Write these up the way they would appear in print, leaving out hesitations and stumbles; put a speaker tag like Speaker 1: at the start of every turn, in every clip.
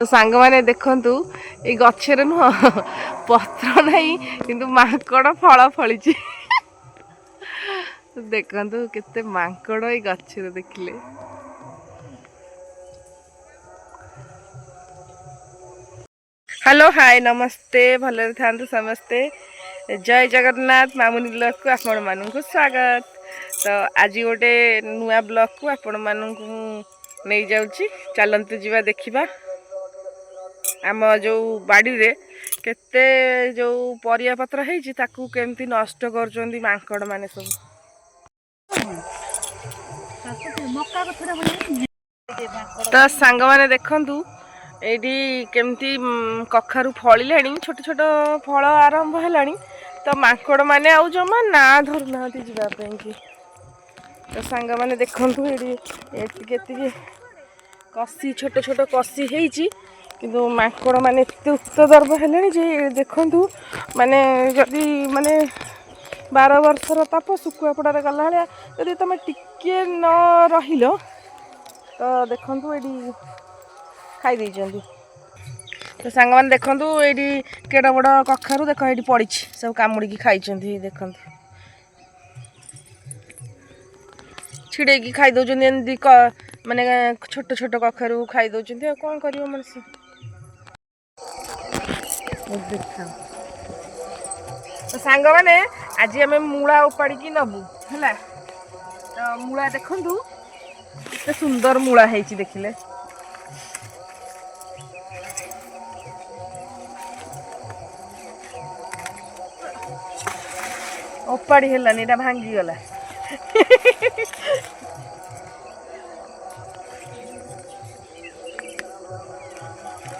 Speaker 1: सांग माने देखंतु ए गछरे नुह पत्र नहीं किंतु मांकड़ फल फली देखंतु केते मांकड़ ए गछरे देखिले। हेलो हाय नमस्ते भले थांतु समस्ते। जय जगन्नाथ मामुनी ब्लॉग को आपण मानू स्वागत। तो आज गोटे नुआ ब्लॉग को आपण मानू नहीं जाउची चलंतु जीवा देखिबा आम जो बाड़ी रे केते जो परिया पत्र हेची ताकू केमती नष्ट करचोंदी मांकड़ माने सब। तो सांग माने देखंतु एडी केमती कखारू फलिलाणी छोट छोट फल आरंभ हेलाणी। तो मांकड़ माने आउ जमा ना धरु नांती जीवा पई की। तो सांग माने देखंतु एडी केती कसी छोट छोट कसी हेची किंतु मांकड़ माने एते उत्तदर्भ हेलेनी जे देखंतु माने जदि माने 12 वर्षर ताप सुकुआ पड़ारे गला भाया यदि तुम टिके न रहिलो तो देखंतु एडी खाई देइचंदी। तो सांग माने देखंतु एडी केडा बड़ कखारू देख एडी पड़ी सब कामुड़ी की खाइचंदी। देखंतु छिड़े की खाई दउचंदी एंदी माने छोट छोट कखारू खाई दउचंदी आ कोन करियो मनसी देखा। तो सांग माने आज आम मूला उपाड़ी की नबू है। तो मूला देखंतु केते सुंदर मूला हेची देखिले। उपाड़ी हेलानी एटा भांगी गला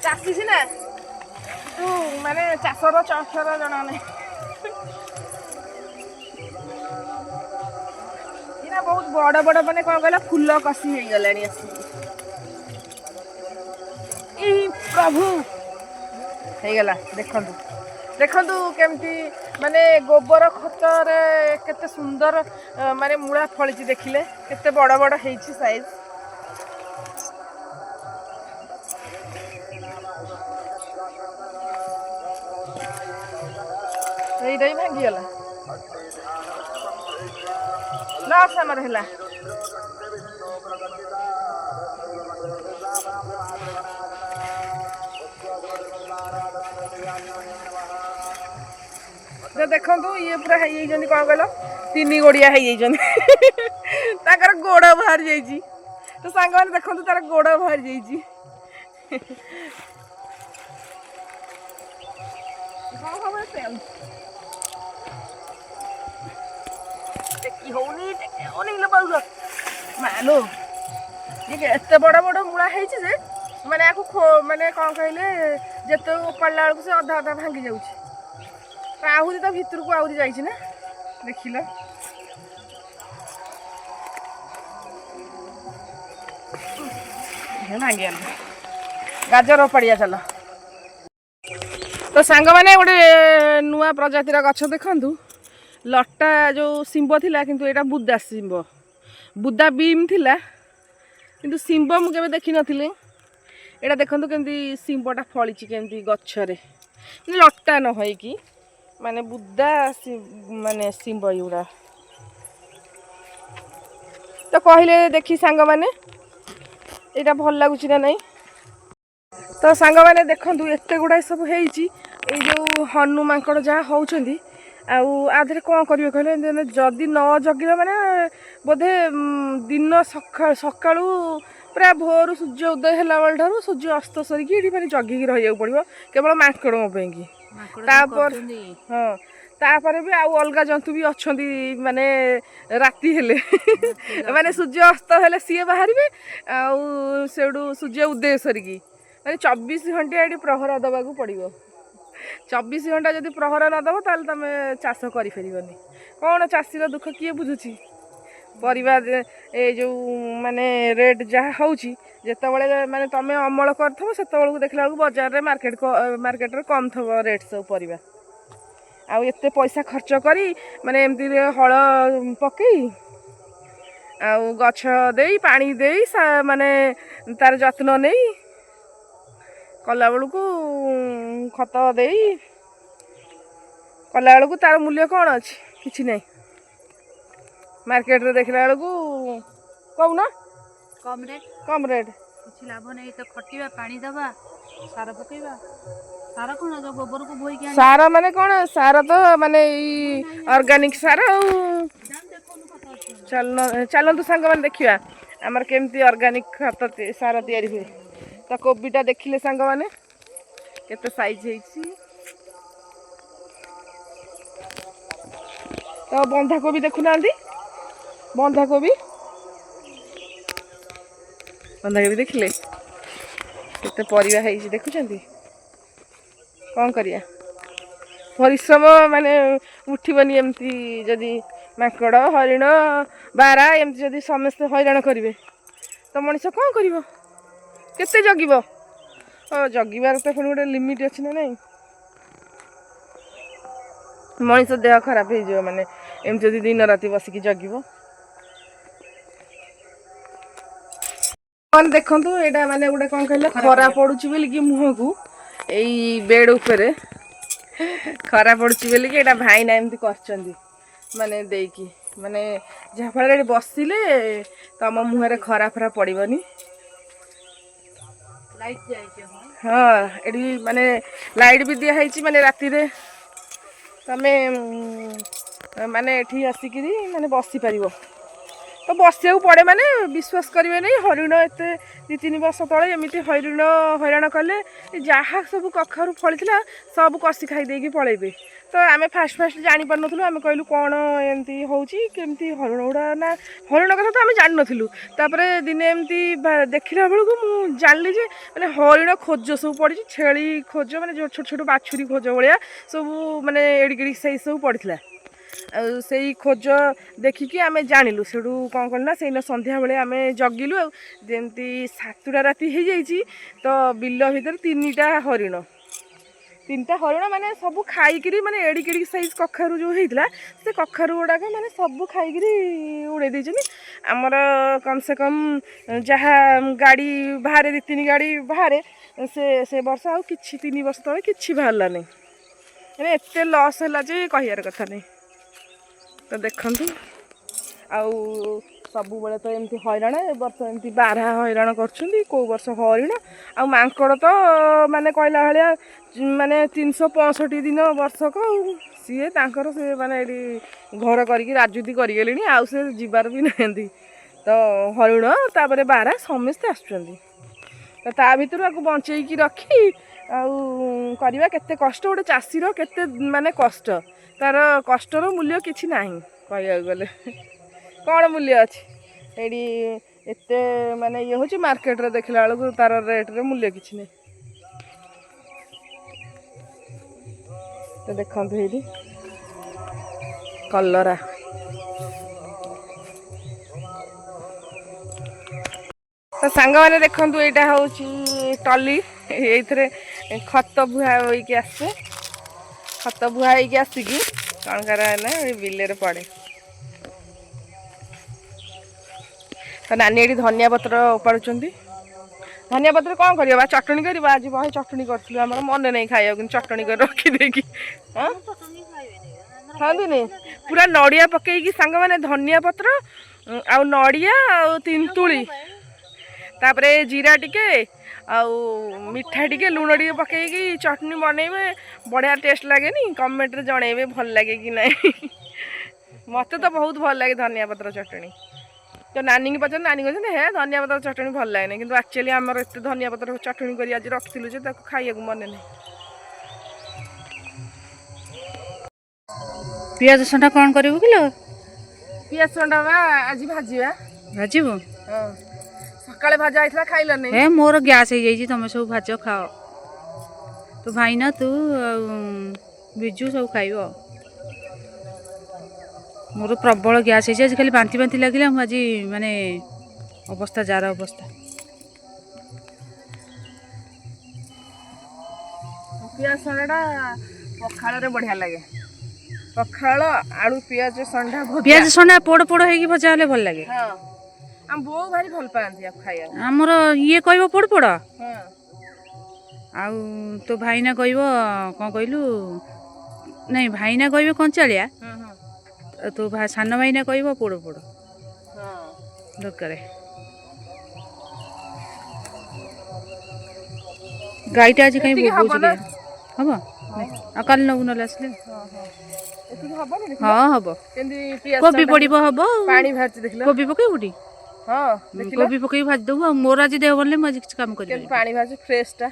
Speaker 1: चासी सिना तू माने चाषर चक्षर जना नहीं इना बहुत बड़ बड़ माने कौन कहला फूल कसी हो गलानी आसी ई प्रभु हो गला। देखंतु देखंतु केमती माने गोबर खतर केते सुंदर माने मूला फलिची देखिले केते बड़ बड़ हेची साइज। एइटाई भांगी गला लस आमर हैला। तो देखंतु ये पूरा है कौन कहल 3 गोड़िया है गोड़ बाहर जाइए। तो सांग माने देखंतु तार गोड़ बाहर जाइए मालो ये एत बड़ बड़ मूला है माने माने कौन कहले जिते उपाड़ा बेलू से अधा अधा भांगी जाऊँ आहरी तो भितर को आहरी जाइए ना देखिल। भांगी गाजर उपाड़िया चल। तो सांग माने गोटे नुआ प्रजातिर गछ देखंतु लटा जो सिंब थिला किंतु एटा बुदा सिंब बुदा बीम थिला किंतु सिंब मु केबे देखि नथिले। एटा देखंतु केमती सिंबटा फलिची केमती गछरे लटा न होई कि माने बुदा माने सिंब युड़ा। तो कहले देखी सांग माने एटा भल लागुची ना नहीं। तो सांग माने देखंतु एते गुडा सब हेची ए जो हनु मांकड़ जहाँ होउछंदी आउ आधे कौन करियो कहले जदि न जगिल माने बोधे दिन सकाळू पूरा भोर सूर्य उदय हैला बेल ठारू सूर्य अस्त सरिकी एठी माने जगिकी रहिया पड़िबो केवल मांकड़ पे की। तापर हाँ तापर भी आउ अलगा जंतु भी अछंती माने राति हेले माने सूर्य अस्त हेले सी बाहरिबे आउ सेडू सूर्य उदय सरिकी माने 24 घंटा एठी प्रहरा दबाकू पड़िबो। 24 घंटा जदि प्रहरा न दब ताल तुम चाष कर कौन चाषीर दुख किए बुझुची परिवार ए जो माने रेट जहाँ होची जेतेबेले माने तमे अमल करथबो सेतेबेलू देखला बजार रे मार्केट रे कम थबो रेट सब परिबा आ एते पैसा खर्च करी माने एमती हल पकई आ गछ देई पानी देई माने तार जत्न नहीं କଲା ବେଳକୁ ଖତ ଦେଇ କଲା ବେଳକୁ ତାର ମୂଲ୍ୟ କ'ଣ ଅଛି? କିଛି ନାହିଁ। ମାର୍କେଟରେ ଦେଖିଲା ବେଳକୁ କହୁନ କମ୍ ରେଟ୍।
Speaker 2: କିଛି ଲାଭ ନାହିଁ। ତ ଖଟିବା, ପାଣି ଦେବା, ସାର ପକେଇବା। ସାର କ'ଣ ଗୋବରକୁ ବୋହିକି
Speaker 1: ସାର ମାନେ କ'ଣ? ସାର ତ ମାନେ ଏଇ ଅର୍ଗାନିକ ସାର ଆଉ। ଚାଲନ୍ତୁ ସାଙ୍ଗମାନେ ଦେଖିବା ଆମର କେମିତି ଅର୍ଗାନିକ ଖତ ସାର ତିଆରି ହୁଏ। ତ କୋବିଟା ଦେଖିଲେ ସାଙ୍ଗମାନେ କେତେ ସାଇଜ ହେଇଛି। ତ ବନ୍ଧାକୋବି ଦେଖୁନାହାନ୍ତି, ବନ୍ଧାକୋବି ଦେଖିଲେ କେତେ ପରିବା ହେଇଛି ଦେଖୁଛନ୍ତି। କ'ଣ କରିବା, ପରିଶ୍ରମ ମାନେ ଉଠିବନି ଏମିତି ଯଦି ମାଙ୍କଡ଼, ହରିଣ, ବାରା ଏମିତି ଯଦି ସମସ୍ତେ ହଇରାଣ କରିବେ ତ ମଣିଷ କ'ଣ କରିବ? କେତେ ଜଗିବ? ଜଗିବାର ତ ପୁଣି ଗୋଟେ ଲିମିଟ୍ ଅଛି ନା ନାହିଁ। ମଣିଷ ଦେହ ଖରାପ ହେଇଯିବ ମାନେ ଏମିତି ଯଦି ଦିନ ରାତି ବସିକି ଜଗିବ। ଦେଖନ୍ତୁ ଏଇଟା ମାନେ ଗୋଟେ କ'ଣ କହିଲେ, ଖରା ପଡୁଛି ବୋଲିକି ମୁହଁକୁ ଏଇ ବେଡ୍ ଉପରେ ଖରା ପଡୁଛି ବୋଲିକି ଏଇଟା ଭାଇନା ଏମିତି କରିଛନ୍ତି ମାନେ ଦେଇକି, ମାନେ ଯାହାଫଳରେ ଏଠି ବସିଲେ ତମ ମୁହଁରେ ଖରା ଫରା ପଡ଼ିବନି। ହଁ ଏଠି ମାନେ ଲାଇଟ୍ ବି ଦିଆହେଇଛି, ମାନେ ରାତିରେ ତମେ ମାନେ ଏଠି ଆସିକିରି ମାନେ ବସିପାରିବ। ତ ବସିବାକୁ ପଡ଼େ ମାନେ ବିଶ୍ୱାସ କରିବେନି, ହରିଣ ଏତେ 2-3 ବର୍ଷ ତଳେ ଏମିତି ହଇରାଣ କଲେ। ଯାହା ସବୁ କଖାରୁ ଫଳିଥିଲା ସବୁ କଷି ଖାଇ ଦେଇକି ପଳେଇବେ। ତ ଆମେ ଫାଷ୍ଟ ଜାଣିପାରୁନଥିଲୁ। ଆମେ କହିଲୁ କ'ଣ ଏମିତି ହେଉଛି, କେମିତି ହରିଣ ଗୁଡ଼ା ନା ହରିଣ କଥା ତ ଆମେ ଜାଣିନଥିଲୁ। ତାପରେ ଦିନେ ଏମିତି ଦେଖିଲା ବେଳକୁ ମୁଁ ଜାଣିଲି ଯେ ମାନେ ହରିଣ ଖୋଜ ସବୁ ପଡ଼ିଛି, ଛେଳି ଖୋଜ ମାନେ ଯେଉଁ ଛୋଟ ଛୋଟ ବାଛୁରୀ ଖୋଜ ଭଳିଆ ସବୁ ମାନେ ଏଡ଼ିକି ସେଇ ସବୁ ପଡ଼ିଥିଲା। ଆଉ ସେଇ ଖୋଜ ଦେଖିକି ଆମେ ଜାଣିଲୁ। ସେଠୁ କ'ଣ କଲୁ ନା ସେଇଦିନ ସନ୍ଧ୍ୟାବେଳେ ଆମେ ଜଗିଲୁ। ଆଉ ଯେମିତି 7ଟା ରାତି ହେଇଯାଇଛି ତ ବିଲ ଭିତରେ 3ଟା ହରିଣ ମାନେ ସବୁ ଖାଇକିରି ମାନେ ଏଡ଼ିକି ସାଇଜ୍ କଖାରୁ ଯେଉଁ ହେଇଥିଲା ସେ କଖାରୁ ଗୁଡ଼ାକ ମାନେ ସବୁ ଖାଇକିରି ଉଡ଼େଇ ଦେଇଛନ୍ତି। ଆମର କମ୍ ସେ କମ୍ ଯାହା ଗାଡ଼ି ବାହାରେ 2-3 ଗାଡ଼ି ବାହାରେ ସେ ବର୍ଷ ଆଉ କିଛି 3 ବର୍ଷ ତଳେ କିଛି ବାହାରିଲାନି। ମାନେ ଏତେ ଲସ୍ ହେଲା ଯେ କହିବାର କଥା ନାହିଁ। ତ ଦେଖନ୍ତୁ ଆଉ ସବୁବେଳେ ତ ଏମିତି ହଇରାଣ, ଏ ବର୍ଷ ଏମିତି ବାରହା ହଇରାଣ କରୁଛନ୍ତି, କେଉଁ ବର୍ଷ ହରିଣ ଆଉ ମାଙ୍କଡ଼ ତ ମାନେ କହିଲା ଭଳିଆ ମାନେ 365 ଦିନ ବର୍ଷକ ଆଉ ସିଏ ତାଙ୍କର ସେ ମାନେ ଏଠି ଘର କରିକି ରାଜୁତି କରିଗଲେଣି, ଆଉ ସେ ଯିବାର ବି ନାହାନ୍ତି। ତ ହରିଣ ତାପରେ ବାରହା ସମସ୍ତେ ଆସୁଛନ୍ତି। ତ ତା ଭିତରୁ ଆକୁ ବଞ୍ଚେଇକି ରଖି ଆଉ କରିବା କେତେ କଷ୍ଟ। ଗୋଟେ ଚାଷୀର କେତେ ମାନେ କଷ୍ଟ, ତାର କଷ୍ଟର ମୂଲ୍ୟ କିଛି ନାହିଁ କହିବାକୁ ଗଲେ। କ'ଣ ମୂଲ୍ୟ ଅଛି ଏଇଠି? ଏତେ ମାନେ ଇଏ ହେଉଛି, ମାର୍କେଟରେ ଦେଖିଲା ବେଳକୁ ତାର ରେଟ୍ରେ ମୂଲ୍ୟ କିଛି ନାହିଁ। ତ ଦେଖନ୍ତୁ ଏଇଠି କଲରା, ତ ସାଙ୍ଗମାନେ ଦେଖନ୍ତୁ ଏଇଟା ହେଉଛି ଟଲି। ଏଇଥିରେ ଖତ ବୁହା ହୋଇକି ଆସେ। ଖତ ବୁହା ହେଇକି ଆସିକି କ'ଣ କରାହେଲା ବିଲରେ ପଡ଼େ। ତ ନାନୀ ଏଠି ଧନିଆ ପତ୍ର ଉପାଡ଼ୁଛନ୍ତି। ଧନିଆ ପତ୍ର କ'ଣ କରିବା ବା ଚଟଣି କରିବା? ଆଜି ବହେ ଚଟଣି କରିଥିଲୁ, ଆମର ମନେ ନାହିଁ ଖାଇବାକୁ, କିନ୍ତୁ ଚଟଣି କରି ରଖିଦେଇକି ଖାଆନ୍ତୁନି। ପୁରା ନଡ଼ିଆ ପକେଇକି ସାଙ୍ଗମାନେ ଧନିଆ ପତ୍ର ଆଉ ନଡ଼ିଆ ଆଉ ତେନ୍ତୁଳି, ତାପରେ ଜିରା ଟିକେ ଆଉ ମିଠା ଟିକେ ଲୁଣ ଟିକେ ପକେଇକି ଚଟଣି ବନେଇବେ, ବଢ଼ିଆ ଟେଷ୍ଟ ଲାଗେନି? କମେଣ୍ଟରେ ଜଣେଇବେ ଭଲ ଲାଗେ କି ନାହିଁ। ମୋତେ ତ ବହୁତ ଭଲ ଲାଗେ ଧନିଆ ପତ୍ର ଚଟଣି। ତ ନାନୀକି ପଚାର, ନାନୀ କହୁଛନ୍ତି ହେ ଧନିଆ ପତ୍ର ଚଟଣି ଭଲ ଲାଗେନି, କିନ୍ତୁ ଆକ୍ଚୁଆଲି ଆମର ଏତେ ଧନିଆ ପତ୍ର ଚଟଣି କରି ଆଜି ରଖିଥିଲୁ ଯେ ତାକୁ ଖାଇବାକୁ ମନେ ନାହିଁ।
Speaker 2: ପିଆଜ ସଣ୍ଡା କ'ଣ କରିବୁ କିଲୋ?
Speaker 1: ପିଆଜ ସଣ୍ଡା ବା ଆଜି ଭାଜିବା।
Speaker 2: ଭାଜିବୁ?
Speaker 1: ହଁ, ସକାଳେ ଭଜା ହେଇଥିଲା ଖାଇଲନି।
Speaker 2: ହେ ମୋର ଗ୍ୟାସ୍ ହେଇଯାଇଛି, ତମେ ସବୁ ଭାଜ ଖାଅ। ତୁ ଭାଇନା, ତୁ ଆଉ ବିଜୁ ସବୁ ଖାଇବ। ମୋର ପ୍ରବଳ ଗ୍ୟାସ୍ ହେଇଛି, ଆଜି ଖାଲି ବାନ୍ତି ବାନ୍ତି ଲାଗିଲା। ମୁଁ ଆଜି ମାନେ ଅବସ୍ଥା ଯାର ଅବସ୍ଥା।
Speaker 1: ପିଆଜ ସଣ୍ଡାଟା ପଖାଳରେ ବଢ଼ିଆ ଲାଗେ। ପଖାଳ ଆଳୁ ପିଆଜ ସଣ୍ଡା ଭଜା।
Speaker 2: ପିଆଜ ସଣ୍ଡା ପୋଡ଼ ପୋଡ଼ ହେଇକି ଭଜା ହେଲେ ଭଲ ଲାଗେ।
Speaker 1: ହଁ, ଆମ ବୋଉ ଭାରି ଭଲ ପାଆନ୍ତି ଆକୁ ଖାଇବାକୁ।
Speaker 2: ଆମର ଇଏ କହିବ ପୋଡ଼ ପୋଡ଼,
Speaker 1: ହଁ,
Speaker 2: ଆଉ ତୋ ଭାଇନା କହିବ କ'ଣ କହିଲୁ ନାଇଁ ଭାଇନା କହିବେ କଞ୍ଚାଳିଆ ତୋ ସାନ ଭାଇନା କହିବ ପୋଡ଼ ପୋଡ଼ ଦରକାର। ଗାଈଟା ଆଜି କାହିଁ ବୋବଉଛି କି ହବ ଆଉ କାଲି ନବୁ ନହେଲେ ଆସିଲେ ହଁ ହବ କୋବି ପଡ଼ିବ ହବ
Speaker 1: ପାଣି ବାହାରୁଛି ଦେଖିଲ
Speaker 2: କୋବି ପକେଇବୁ ଟି
Speaker 1: ହଁ
Speaker 2: କୋବି ପକେଇକି ଭାଜି ଦେବୁ ଆଉ ମୋର ଆଜି ଦେହ ଭଲ ମୁଁ ଆଜି କିଛି କାମ କରିବି
Speaker 1: ପାଣି ବାହାରୁଛି ଫ୍ରେଶଟା।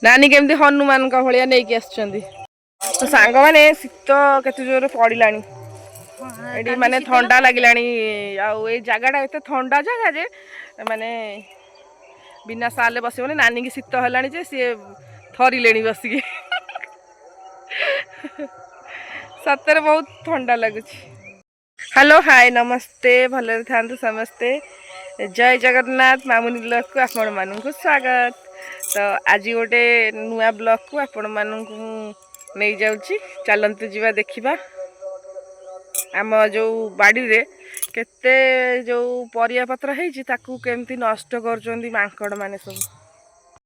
Speaker 1: ନାନୀ କେମିତି ହନୁମାନଙ୍କ ଭଳିଆ ନେଇକି ଆସିଛନ୍ତି। ତ ସାଙ୍ଗମାନେ ଶୀତ କେତେ ଜୋରରେ ପଡ଼ିଲାଣି ଏଠି ମାନେ ଥଣ୍ଡା ଲାଗିଲାଣି ଆଉ ଏଇ ଜାଗାଟା ଏତେ ଥଣ୍ଡା ଜାଗା ଯେ ମାନେ ବିନା ସାଲରେ ବସିବନି। ନାନୀକି ଶୀତ ହେଲାଣି ଯେ ସିଏ ଥରିଲେଣି ବସିକି ସତରେ ବହୁତ ଥଣ୍ଡା ଲାଗୁଛି। ହ୍ୟାଲୋ ହାଏ ନମସ୍ତେ ଭଲରେ ଥାନ୍ତୁ ସମସ୍ତେ। ଜୟ ଜଗନ୍ନାଥ ମାମୁନି ବ୍ଲଗକୁ ଆପଣମାନଙ୍କୁ ସ୍ୱାଗତ। ତ ଆଜି ଗୋଟେ ନୂଆ ବ୍ଲଗକୁ ଆପଣମାନଙ୍କୁ ମୁଁ ନେଇଯାଉଛି। ଚାଲନ୍ତୁ ଯିବା ଦେଖିବା ଆମ ଯେଉଁ ବାଡ଼ିରେ କେତେ ଯେଉଁ ପରିବା ପତ୍ର ହେଇଛି ତାକୁ କେମିତି ନଷ୍ଟ କରୁଛନ୍ତି ମାଙ୍କଡ଼ ମାନେ ସବୁ।